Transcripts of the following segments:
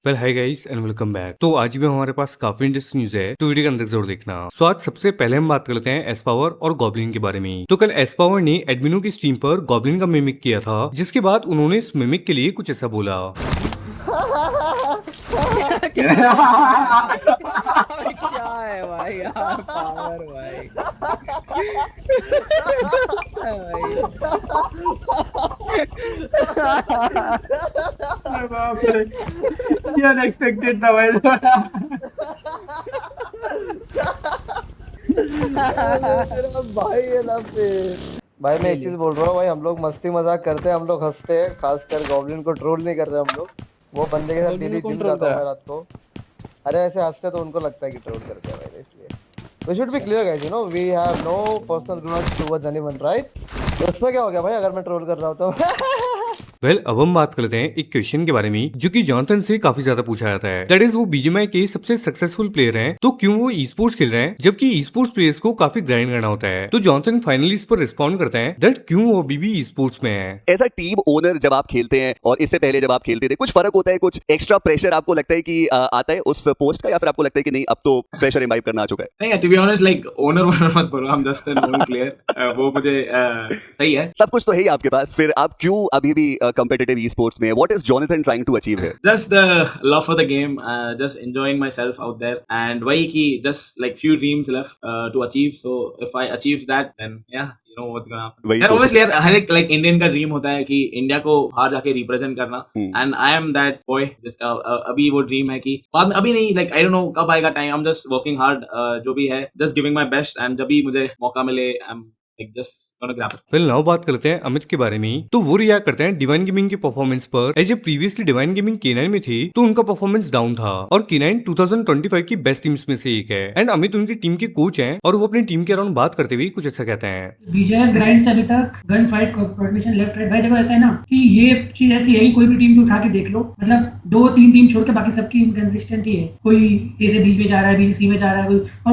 Well hi guys and welcome back. तो आज भी हमारे पास काफी इंटरेस्टिंग न्यूज है, तो वीडियो के अंदर जरूर देखना। सो आज सबसे पहले हम बात कर लेते हैं एस पावर और गॉब्लिन के बारे में। तो कल एस पावर ने एडमिनो की स्ट्रीम पर गॉब्लिन का मिमिक किया था, जिसके बाद उन्होंने इस मिमिक के लिए कुछ ऐसा बोला। क्या है भाई यार, पावर भाई। अरे बाप रे, ये अनएक्सपेक्टेड था भाई। भाई ये ना भाई मैं एक चीज बोल रहा हूँ भाई, हम लोग मस्ती मजाक करते हैं, हम लोग हंसते हैं, खासकर गॉब्लिन को ट्रोल नहीं कर रहे हम लोग। वो बंदे के साथ डेली जिम जाता हूँ मैं रात को। अरे ऐसे हंसते तो उनको लगता है कि ट्रोल करते हैं भाई, इसलिए we should be clear guys, you know we have no personal grudge towards anyone, right? तो इसमें क्या हो गया भाई अगर मैं ट्रोल कर रहा हूँ तो वेल अब हम बात कर लेते हैं एक क्वेश्चन के बारे में, जो कि जॉनथन से काफी ज्यादा पूछा जाता है। दैट इज वो बीजीएमआई के सबसे सक्सेसफुल प्लेयर हैं, तो क्यों वो ई स्पोर्ट्स खेल रहे हैं जबकि ई स्पोर्ट्स प्लेयर्स को काफी ग्राइंड करना होता है। तो जॉनथन फाइनली इस पर रिस्पॉन्ड करते हैं दैट क्यों वो अभी भी ई स्पोर्ट्स में है। एज अ टीम ओनर जब आप खेलते हैं और इससे पहले जब आप खेलते थे, कुछ फर्क होता है, कुछ एक्स्ट्रा प्रेशर आपको लगता है कि आता है उस पोस्ट का, या फिर आपको लगता है कि नहीं अब तो प्रेशर इम्बाइब करना आ चुका है? नहीं, to be honest like owner मत बोलो, हम जस्ट एन नॉर्मल प्लेयर। वो मुझे सही है, सब कुछ तो है ही आपके पास, फिर आप क्यों अभी भी कम्पिटिटिव ई स्पोर्ट्स में? What is Jonathan trying to achieve here? just the love for the game, just enjoying myself out there, and वही कि just like few dreams left to achieve, so if I achieve that then yeah, you know what's gonna happen. वही यार तो obviously यार हर एक like Indian का dream होता है कि इंडिया को बाहर जाके रिप्रेजेंट करना, and I am that boy जिसका अभी वो ड्रीम है कि बाद में, अभी नहीं, like I don't know कब आएगा time, I'm just working hard, जो भी है just giving my best, and जब भी मुझे मौका मिले I'm like just gonna grab it. Well now बात करते हैं अमित के बारे में। तो वो रिएक्ट करते हैं डिवाइन गेमिंग के परफॉर्मेंस पर। As a previously Divine gaming K9 में थी, तो उनका परफॉर्मेंस डाउन था, और K9 2025 की बेस्ट टीम्स में से एक है, एंड अमित उनकी टीम के कोच हैं, और वो अपनी टीम के अराउंड बात करते हुए कुछ ऐसा कहते हैं। बीजेएस ग्राइंड से अभी तक gun fight coordination left right, भाई देखो ऐसा है ना कि ये चीज ऐसी है कि कोई भी टीम को उठा के देख लो, मतलब 2-3 टीम छोड़ के बाकी सबकी इनकंसिस्टेंट ही है। कोई ए से बीच में जा रहा है, बी सी में जा रहा है,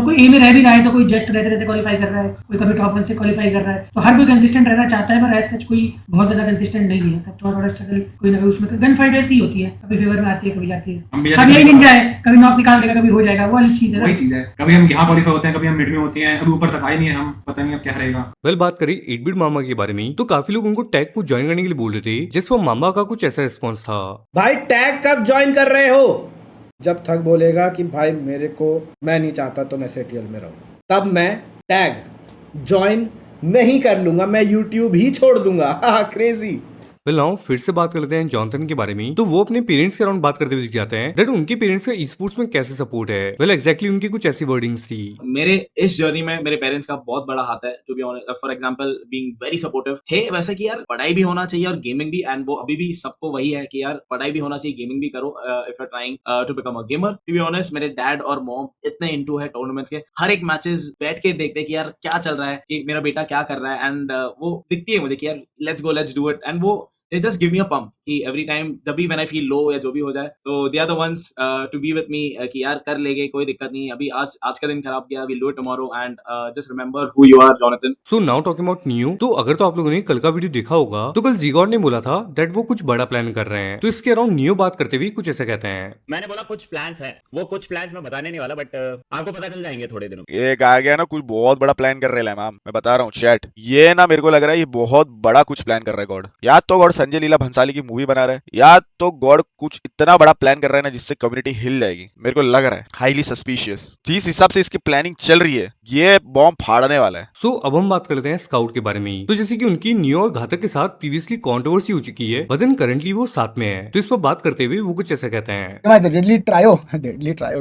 कोई ए में रह भी रहा है, तो कोई जस्ट रहते रहते क्वालिफाई कर रहा है, कोई कभी टॉप 1 से क्वालिफाई कर रहा है। तो हर कोई कंसिस्टेंट रहना चाहता है, पर ऐसा कोई बहुत ज्यादा कंसिस्टेंट नहीं है, सब थोड़ा स्ट्रगल कोई ना कोई उसमें। गन फाइट ऐसी ही होती है, कभी फेवर में आती है, कभी जाती है, कभी यही निंजा है, कभी नॉक निकाल देगा, कभी हो जाएगा, वो वाली चीज है। वही चीज है, कभी हम यहाँ क्वालिफाई होते हैं, कभी हम मिड में होते हैं, अभी ऊपर तक आए नहीं है हम, पता नहीं अब क्या रहेगा। वेल बात करें 8-बिट मामा के बारे में, तो काफी लोग उनको टैग को ज्वाइन करने के लिए बोल रहे थे, जिस पर मामा का कुछ ऐसा रिस्पॉन्स था। भाई टैग कब ज्वाइन कर रहे हो? जब तक बोलेगा कि भाई मेरे को, मैं नहीं चाहता तो मैं सेटियल में रहूं, तब मैं टैग ज्वाइन नहीं कर लूंगा, मैं यूट्यूब ही छोड़ दूंगा। क्रेजी। वेल नाउ फिर से बात कर लेते हैं जॉनथन के बारे में। तो वो अपने पेरेंट्स के अराउंड बात करते हुए दिख जाते हैं दैट उनके पेरेंट्स का ई स्पोर्ट्स में कैसे सपोर्ट है। वेल एग्जैक्टली उनकी कुछ ऐसी वर्डिंग्स थी। मेरे इस जर्नी में मेरे पेरेंट्स का बहुत बड़ा हाथ है, to be honest. For example being very supportive थे, वैसे कि यार पढ़ाई भी होना चाहिए और गेमिंग भी, एंड वो अभी भी सबको वही है कि यार पढ़ाई भी होना चाहिए, गेमिंग भी करो if you are trying to become a gamer. To be honest मेरे डैड और मॉम इतने इनटू है टूर्नामेंट्स के, हर एक मैचेस बैठ के देखते कि यार क्या चल रहा है, कि मेरा बेटा क्या कर रहा है, एंड वो दिखती है मुझे कि यार let's go, let's do it, and वो they just give me a pump कि every time जब भी when I feel low या जो भी हो जाए, so they are the ones to be with me कि यार कर लेंगे, कोई दिक्कत नहीं, अभी आज का दिन खराब गया, we'll do it tomorrow, and just remember who you are, Jonathan. So now talking about Neo, तो अगर तो आप लोगों ने कल का वीडियो देखा होगा, तो कल जीगॉड ने बोला था दैट वो कुछ बड़ा प्लान कर रहे हैं। तो इसके अराउंड नियो बात करते हुए कुछ ऐसा कहते हैं। मैंने बोला कुछ प्लान्स हैं, वो कुछ प्लान्स मैं बताने नहीं वाला, बट आपको पता चल जाएंगे थोड़े दिनों में। एक आ गया ना, कुछ बहुत बड़ा प्लान कर रहे हैं मैम, मैं बता रहा हूँ चैट। ये ना मेरे को लग रहा है ये बहुत बड़ा कुछ प्लान कर रहा है गॉड। या तो गॉड संजय लीला भंसाली की मूवी बना रहा है, या तो गॉड कुछ इतना बड़ा प्लान कर रहा है ना जिससे कम्युनिटी हिल जाएगी। मेरे को लग रहा है हाईली सस्पिशियस, जिस हिसाब से इसकी प्लानिंग चल रही है ये बॉम्ब फाड़ने वाला है। सो अब हम बात कर लेते हैं स्काउट के बारे में। तो जैसे कि उनकी नियो और घातक के साथ प्रीवियसली कंट्रोवर्सी हो चुकी है, बट देन करंटली वो साथ में है। तो इस पर बात करते हुए वो कुछ ऐसा कहते हैं। डेडली ट्रायो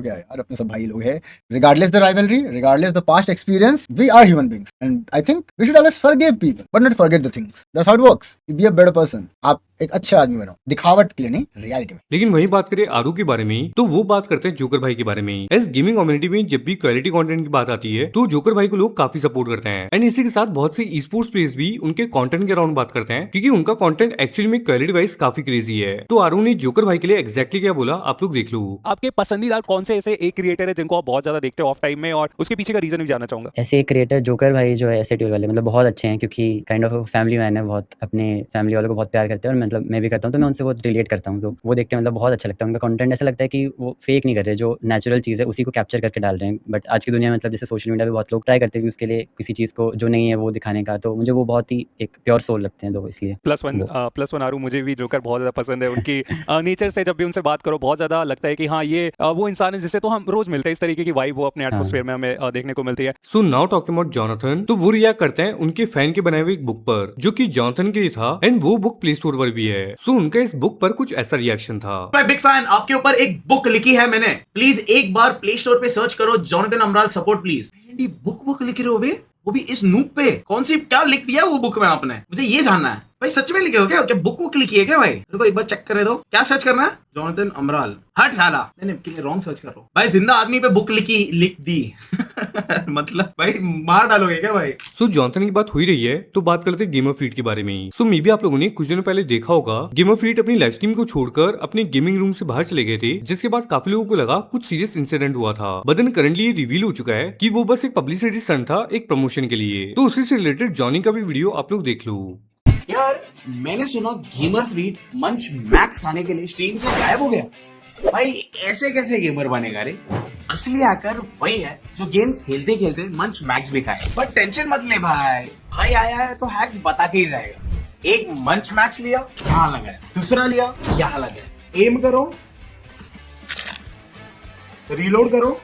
क्या है यार, अपने सब भाई लोग हैं, regardless the rivalry, regardless the past experience, we are human beings, and I think we should always forgive people but not forget the things. That's how it works. Be a better person. आप एक अच्छे आदमी बनो, दिखावट के लिए नहीं, reality में। लेकिन वही बात करें आरू के बारे में, तो वो बात करते हैं जोकर भाई के बारे में। एज गेमिंग कम्युनिटी में जब भी क्वालिटी कंटेंट की बात आती है, तो जोकर भाई को लोग काफी सपोर्ट करते हैं, एंड इसी के साथ बहुत से ई स्पोर्ट्स प्लेयर्स भी उनके कंटेंट के अराउंड बात करते हैं, क्योंकि उनका कंटेंट एक्चुअली में क्वालिटी वाइज काफी क्रेजी है। तो आरू ने जोकर भाई के लिए एग्जैक्टली क्या बोला आप लोग देख लो। आपके पसंदीदा कौन से ऐसे एक क्रिएटर है जिनको आप बहुत ज्यादा देखते हो ऑफ टाइम में, और उसके पीछे का रीजन भी जानना चाहूंगा। ऐसे एक क्रिएटर जोकर भाई जो है एसएटीएल वाले, मतलब बहुत अच्छे हैं, क्योंकि काइंड ऑफ फैमिली मैन है, बहुत अपने फैमिली वालों को बहुत प्यार करते हैं, और मैं मतलब मैं भी करता हूँ, तो मैं उनसे बहुत रिलेट करता हूँ, तो वो देखते मतलब बहुत अच्छा लगता है। उनका कंटेंट ऐसा लगता है कि वो फेक नहीं कर रहे, जो नेचुरल चीज़ है उसी को कैप्चर करके डाल रहे हैं। बट आज की दुनिया में मतलब जैसे सोशल मीडिया पे बहुत लोग ट्राई करते हैं कि उसके लिए किसी चीज़ को जो नहीं है वो दिखाने का, तो मुझे वो बहुत ही एक प्योर सोल लगते हैं, तो इसलिए +1 आरू, मुझे भी जोकर बहुत ज्यादा पसंद है। उनकी नेचर से जब भी उनसे बात करो बहुत ज्यादा लगता है कि हाँ ये वो इंसान है जिससे तो हम रोज मिलते हैं। इस तरीके की वाइब वो अपने एटमॉस्फेयर में हमें देखने को मिलती है। So now talking about Jonathan, तो वो रिएक्ट करते हैं उनके फैन के बनाए हुए एक बुक पर, जो कि जॉनथन के लिए था एंड वो बुक प्ले स्टोर पर भी है। सो उनका इस बुक पर कुछ ऐसा रिएक्शन था। बिग फैन, आपके ऊपर एक बुक लिखी है मैंने, प्लीज एक बार प्ले स्टोर पे सर्च करो जॉनथन अमराल सपोर्ट प्लीज। बुक लिख रहे हो बे, वो भी इस नूब पे। कौन सी क्या लिख दिया वो बुक में आपने, मुझे ये जानना है भाई। सच में लिखे हो क्या बुक लिखी है क्या भाई? मेरे को एक बार चेक करे दो, क्या सर्च करना है? जॉनथन अमराल। हट साला, मैंने रॉन्ग सर्च कर रहा हूँ भाई। जिंदा आदमी पे बुक लिख दी मतलब भाई मार डालोगे क्या भाई? सो जॉनथन की बात हो ही रही है, तो बात करते हैं गेमर फ्रीड के बारे में। सो मे बी आप लोगों ने कुछ दिनों पहले देखा होगा, गेमर फ्रीड अपनी लाइव स्ट्रीम को छोड़कर अपने गेमिंग रूम से बाहर चले गए थे, जिसके बाद काफी लोगों को लगा कुछ सीरियस इंसिडेंट हुआ था। बट देन करंटली ये रिवील हो चुका है कि वो बस एक पब्लिसिटी स्टंट था, एक प्रमोशन के लिए। तो उसी से रिलेटेड जॉनी का भी वीडियो आप लोग देख लो। यार मैंने सुना गेमर फ्रीड मंच मैक्स खाने के लिए स्ट्रीम से गायब हो गया। भाई ऐसे कैसे गेमर बनेगा रे? असली हैकर वही है जो गेम खेलते खेलते मंच मैक्स भी खाए। बट टेंशन मत ले भाई आया है तो हैक बता के ही जाएगा। एक मंच मैक्स लिया, यहाँ लगा है, दूसरा लिया, यहाँ लगा है। एम करो, रीलोड करो,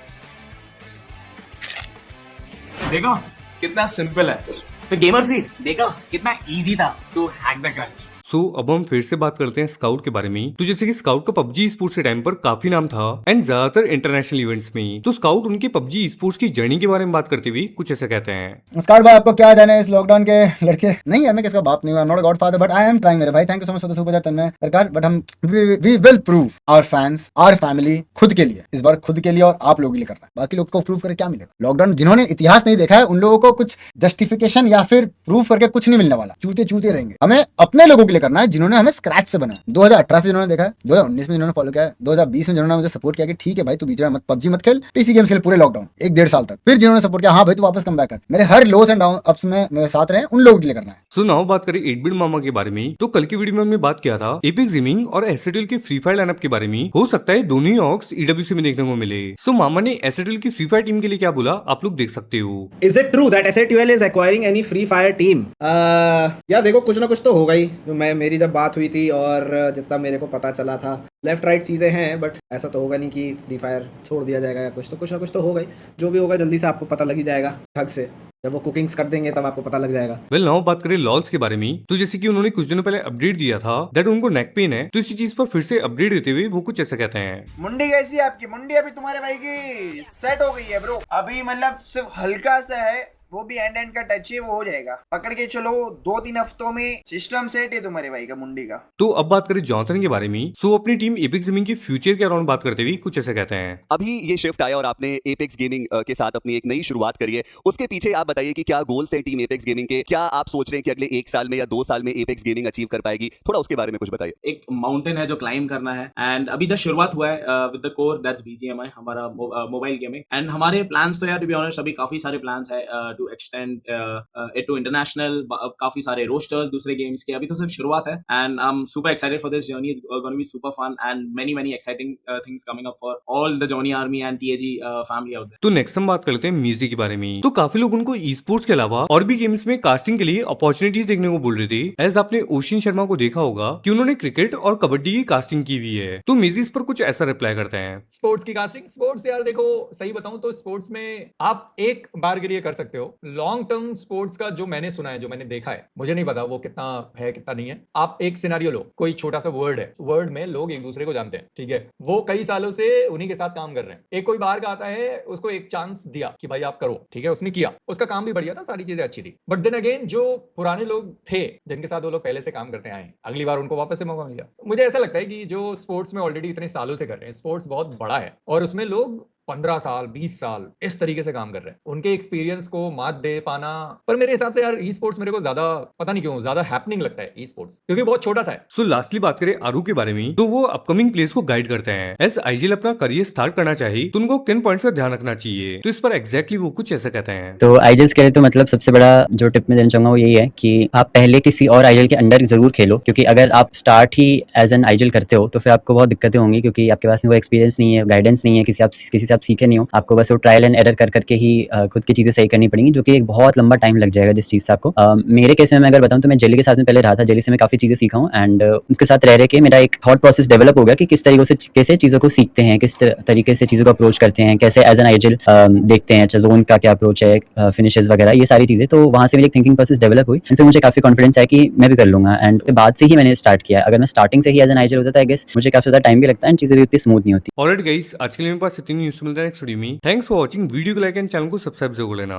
देखा कितना सिंपल है। तो गेमर फ्रीड देखा कितना इजी था टू हैक द क्रंच। सो अब हम फिर से बात करते हैं स्काउट के बारे में। तो जैसे कि स्काउट का पबजी स्पोर्ट्स के टाइम पर काफी नाम था एंड ज्यादातर इंटरनेशनल इवेंट्स में। तो स्काउट उनके पबजी स्पोर्ट्स की जर्नी के बारे में बात करते हुए कुछ ऐसा कहते हैं। स्काउट भाई, आपको क्या जाने इस लॉकडाउन के लड़के। नहीं यार, मैं किसका बाप नहीं हूं, I am not a godfather, but I am trying मेरे भाई। Thank you so much for the super chat Tanmay Sarkar. But हम we will prove our fans, our family, खुद के लिए, इस बार खुद के लिए और आप लोगों के लिए करना है। बाकी लोग को प्रूव करके क्या मिलेगा? लॉकडाउन जिन्होंने इतिहास नहीं देखा है उन लोगों को कुछ जस्टिफिकेशन या फिर प्रूव करके कुछ नहीं मिलने वाला। चूते रहेंगे। हमें अपने लोगों के लिए करना है जिन्होंने हमें स्क्रैच से बना। 2018 से जिन्होंने देखा है, 2019 में जिन्होंने फॉलो किया है, 2020 में जिन्होंने मुझे सपोर्ट किया कि ठीक है भाई तू बीच में मत पबजी मत खेल, पीसी गेम्स खेल पूरे लॉकडाउन 1-1.5 साल तक। फिर जिन्होंने सपोर्ट किया हाँ भाई तू वापस कम बैक कर, मेरे हर लोस एंड डाउन अप्स में मेरे साथ रहे, उन लोगों के लिए करना है। सो नाउ बात करें 8-बिट मामा के बारे में। तो कल की वीडियो में हमने बात किया था एपेक्स गेमिंग और एसएटीएल के फ्री फायर लाइनअप के बारे में। हो सकता है दोनों ही ऑक्स ईडब्ल्यूसी में देखने को मिले। सो मामा ने एसएटीएल की फ्री फायर टीम के लिए क्या बोला आप लोग देख सकते हो। Is it true that एसएटीएल is acquiring any free fire team? यार देखो कुछ ना कुछ तो होगा ही। मेरी जब बात हुई थी और जितना मेरे को पता चला था, लेफ्ट राइट चीज़ें हैं, बट ऐसा तो होगा नहीं कि फ्री फायर छोड़ दिया जाएगा या कुछ ना कुछ तो होगा ही। जो भी होगा जल्दी से आपको पता लग ही जाएगा। ठग से जब वो कुकिंग्स कर देंगे तब आपको पता लग जाएगा। वेल नाउ बात करें लॉल्स के बारे में। तो जैसे कि उन्होंने कुछ दिनों पहले अपडेट दिया था दैट उनको नेक पेन है, तो इसी चीज पर फिर से अपडेट देते हुए वो कुछ ऐसा कहते हैं। मुंडी कैसी है आपकी? मुंडी अभी तुम्हारे भाई की सेट हो गई है ब्रो। अभी मतलब सिर्फ हल्का सा है, वो भी एंड का टच है, वो हो जाएगा। पकड़ के चलो 2-3 हफ्तों में सिस्टम सेट है तुम्हारे भाई का मुंडी का। तो अब बात करें जॉनथन के बारे में। सो अपनी टीम एपेक्स गेमिंग के फ्यूचर के अराउंड बात करते हुए कुछ ऐसा कहते हैं। अभी ये शिफ्ट आया और आपने एपेक्स गेमिंग के साथ अपनी एक नई शुरुआत करी है, उसके पीछे आप बताइए कि क्या गोल्स हैं टीम एपेक्स गेमिंग के? क्या आप सोच रहे हैं कि अगले 1 साल में या 2 साल में एपेक्स गेमिंग अचीव कर पाएगी? थोड़ा उसके बारे में कुछ बताइए। एक माउंटेन है जो क्लाइम करना है एंड अभी जस्ट शुरुआत हुआ है with the core that's BGMI, हमारा मोबाइल गेमिंग। एंड हमारे प्लान्स तो यार टू बी ऑनेस्ट अभी काफी सारे प्लान्स है टू एक्सटेंड टू इंटरनेशनल, काफी सारे रोस्टर्स दूसरे गेम्स के। अभी तो सिर्फ शुरुआत है and I am super excited for this journey. It's gonna be super fun and many exciting things coming up for all the Johnny army and TAG family out there. तो next हम बात करते हैं म्यूजिक के बारे में। तो काफी लोग उनको ई स्पोर्ट्स के अलावा और भी गेम्स में कास्टिंग के लिए अपॉर्चुनिटीज देखने को बोल रहे थे। एज आपने ओशिन शर्मा को देखा होगा कि उन्होंने क्रिकेट और कबड्डी की कास्टिंग की हुई है। तो म्यूजिक इस पर कुछ ऐसा रिप्लाई करते हैं। स्पोर्ट्स की कास्टिंग, स्पोर्ट्स यार देखो सही बताऊं तो स्पोर्ट्स में आप एक बार के लिए कर सकते हो। लॉन्ग टर्म स्पोर्ट्स का जो मैंने सुना है, जो मैंने देखा है, मुझे नहीं पता वो कितना है कितना नहीं है। आप एक सिनेरियो लो, कोई छोटा सा वर्ड है, वर्ड में लोग एक दूसरे को जानते हैं, ठीक है, वो कई सालों से उन्हीं के साथ काम कर रहे हैं। एक कोई बाहर का आता है, उसको एक चांस दिया कि भाई आप करो, ठीक है, उसने किया, उसका काम भी बढ़िया था, सारी चीजें अच्छी थी। बट देन अगेन जो पुराने लोग थे जिनके साथ वो लोग पहले से काम करते आए हैं, अगली बार उनको वापस से मौका मिल गया। मुझे ऐसा लगता है कि जो स्पोर्ट्स में ऑलरेडी इतने सालों से कर रहे हैं, स्पोर्ट्स बहुत बड़ा है और उसमें लोग 15 साल 20 साल इस तरीके से काम कर रहे हैं, उनके एक्सपीरियंस को मात दे पाना। पर मेरे हिसाब से यार ई स्पोर्ट्स मेरे को ज्यादा पता नहीं क्यों ज्यादा हैपनिंग लगता है ई स्पोर्ट्स, क्योंकि बहुत छोटा सा है। सो लास्टली बात करें आरू के बारे में, तो वो अपकमिंग प्लेयर्स को गाइड करते हैं। एज आईजीएल अपना करियर स्टार्ट करना चाहिए तो उनको किन पॉइंट्स का ध्यान रखना चाहिए, तो इस पर एग्जैक्टली वो कुछ ऐसा कहते हैं। तो आईजेल्स के लिए तो मतलब सबसे बड़ा जो टिप मैं देना चाहूंगा वो यही है कि आप पहले किसी और आईजेल के अंडर जरूर खेलो, क्योंकि अगर आप स्टार्ट ही एज एन आईजेल करते हो तो फिर आपको बहुत दिक्कतें होंगी, क्योंकि आपके पास वो एक्सपीरियंस नहीं है, गाइडेंस नहीं है, किसी से आप सीखे नहीं हो, आपको बस वो ट्रायल एंड एरर कर करके ही खुद की चीजें सही करनी पड़ेंगी, जो कि एक बहुत लंबा टाइम लग जाएगा जिस चीज से आपको। मेरे केस में मैं अगर बताऊं तो मैं जेली के साथ में पहले रहा था, जेली से मैं काफी चीजें सीखा हूँ, एंड उसके साथ रह के मेरा एक थॉट प्रोसेस डेवलप हो गया कि किस तरीके से कैसे चीजों को सीखते हैं, किस तरीके से चीजों को अप्रोच करते हैं, कैसे एज एन आईजेल देखते हैं, जोन का क्या अप्रोच है, फिनिशेस वगैरह, ये सारी चीजें। तो वहां से मेरी एक थिंकिंग प्रोसेस डेवलप हुई, फिर मुझे काफी कॉन्फिडेंस है कि मैं भी कर लूंगा, एंड बाद से ही मैंने स्टार्ट किया। अगर मैं स्टार्टिंग से ही एज एन आईजेल होता तो आई गेस मुझे काफी ज्यादा टाइम भी लगता है एंड चीजें भी उतनी स्मूथ नहीं होती। ऑलराइट गाइस, आज के लिए मेरे पास इतनी न्यूज़ मिलता है नेक्स्ट वीडियो में। थैंक्स फॉर वाचिंग, वीडियो को लाइक एंड चैनल को सब्सक्राइब जरूर लेना।